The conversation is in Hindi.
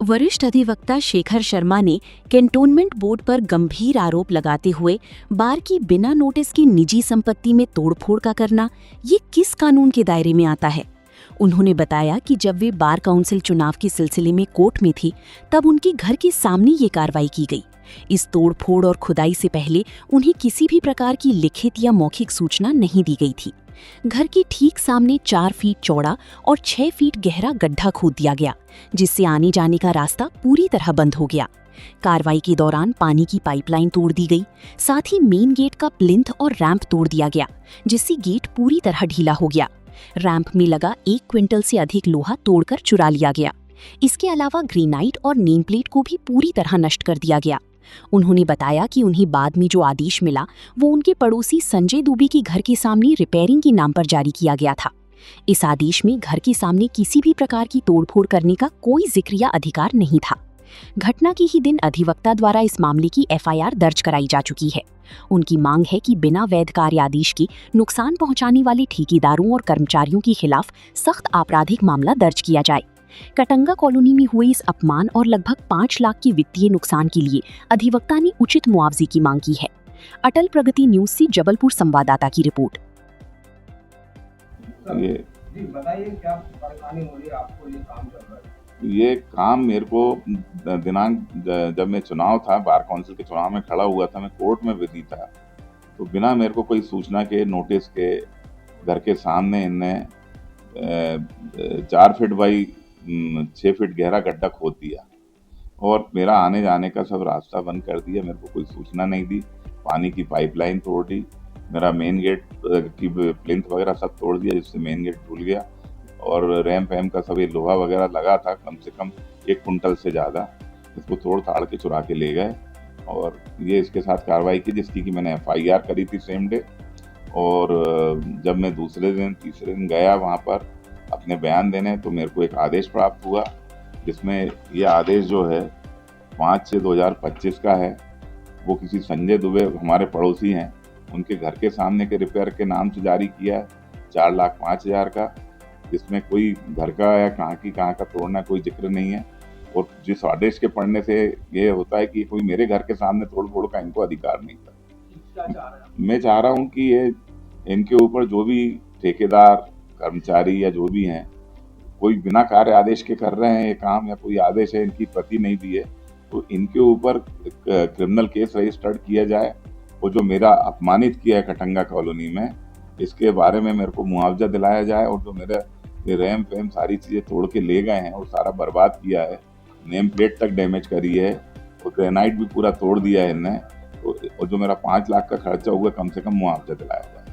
वरिष्ठ अधिवक्ता शेखर शर्मा ने कैंटोनमेंट बोर्ड पर गंभीर आरोप लगाते हुए बार की बिना नोटिस की निजी संपत्ति में तोड़फोड़ का करना ये किस कानून के दायरे में आता है। उन्होंने बताया कि जब वे बार काउंसिल चुनाव के सिलसिले में कोर्ट में थी तब उनके घर के सामने ये कार्रवाई की गई। इस तोड़फोड़ और खुदाई से पहले उन्हें किसी भी प्रकार की लिखित या मौखिक सूचना नहीं दी गई थी। घर के ठीक सामने 4 फीट चौड़ा और 6 फीट गहरा गड्ढा खोद दिया गया, जिससे आने जाने का रास्ता पूरी तरह बंद हो गया। कार्रवाई के दौरान पानी की पाइपलाइन तोड़ दी गई, साथ ही मेन गेट का प्लिंथ और रैंप तोड़ दिया गया, जिससे गेट पूरी तरह ढीला हो गया। रैंप में लगा 1 क्विंटल से अधिक लोहा तोड़कर चुरा लिया गया। इसके अलावा ग्रेनाइट और नेम प्लेट को भी पूरी तरह नष्ट कर दिया गया। उन्होंने बताया कि उन्हें बाद में जो आदेश मिला वो उनके पड़ोसी संजय दुबे के घर के सामने रिपेयरिंग के नाम पर जारी किया गया था। इस आदेश में घर के सामने किसी भी प्रकार की तोड़फोड़ करने का कोई जिक्र या अधिकार नहीं था। घटना के ही दिन अधिवक्ता द्वारा इस मामले की एफआईआर दर्ज कराई जा चुकी है। उनकी मांग है कि बिना वैध कार्यादेश के नुकसान पहुंचाने वाले ठेकेदारों और कर्मचारियों के खिलाफ सख्त आपराधिक मामला दर्ज किया जाए। कटंगा कॉलोनी में हुए इस अपमान और लगभग 5 लाख के वित्तीय नुकसान के लिए अधिवक्ता ने उचित मुआवजे की मांग की है। अटल प्रगति न्यूज से जबलपुर संवाददाता की रिपोर्ट। बताइए क्या परेशानी हो रही है आपको, ये काम चल रहा है? ये काम मेरे को दिनांक जब मैं चुनाव था, बार काउंसिल के चुनाव में खड़ा हुआ था, मैं कोर्ट में विधि था, तो बिना मेरे को कोई सूचना के, नोटिस के, घर के सामने इनने 4 फीट बाई 6 फीट गहरा गड्ढा खोद दिया और मेरा आने जाने का सब रास्ता बंद कर दिया। मेरे को कोई सूचना नहीं दी, पानी की पाइपलाइन तोड़ दी, मेरा मेन गेट की प्लिंथ वगैरह सब तोड़ दिया, जिससे मेन गेट खुल गया और रैंप वैम का सब ये लोहा वगैरह लगा था, कम से कम 1 कुंटल से ज़्यादा, इसको तोड़ ताड़ के चुरा के ले गए और ये इसके साथ कार्रवाई की, जिसकी कि मैंने एफआईआर करी थी सेम डे। और जब मैं दूसरे दिन तीसरे दिन गया वहाँ पर अपने बयान देने, तो मेरे को एक आदेश प्राप्त हुआ, जिसमें ये आदेश जो है 5/6/2025 का है। वो किसी संजय दुबे, हमारे पड़ोसी हैं, उनके घर के सामने के रिपेयर के नाम से जारी किया है, 4,05,000 का, जिसमें कोई घर का या कहाँ का तोड़ना कोई जिक्र नहीं है। और जिस आदेश के पढ़ने से ये होता है कि कोई मेरे घर के सामने तोड़ फोड़ का इनको अधिकार नहीं था। मैं चाह रहा हूँ कि ये इनके ऊपर जो भी ठेकेदार, कर्मचारी या जो भी हैं, कोई बिना कार्य आदेश के कर रहे हैं ये काम, या कोई आदेश है इनकी प्रति नहीं दी है, तो इनके ऊपर क्रिमिनल केस रजिस्टर्ड किया जाए। और जो मेरा अपमानित किया है कटंगा कॉलोनी में, इसके बारे में मेरे को मुआवजा दिलाया जाए। और जो मेरे ये रैंप वैम सारी चीज़ें तोड़ के ले गए हैं और सारा बर्बाद किया है, नेम प्लेट तक डैमेज करी है और ग्रेनाइट भी पूरा तोड़ दिया है इनने, तो और जो मेरा 5 लाख का खर्चा हुआ, कम से कम मुआवजा दिलाया जाए।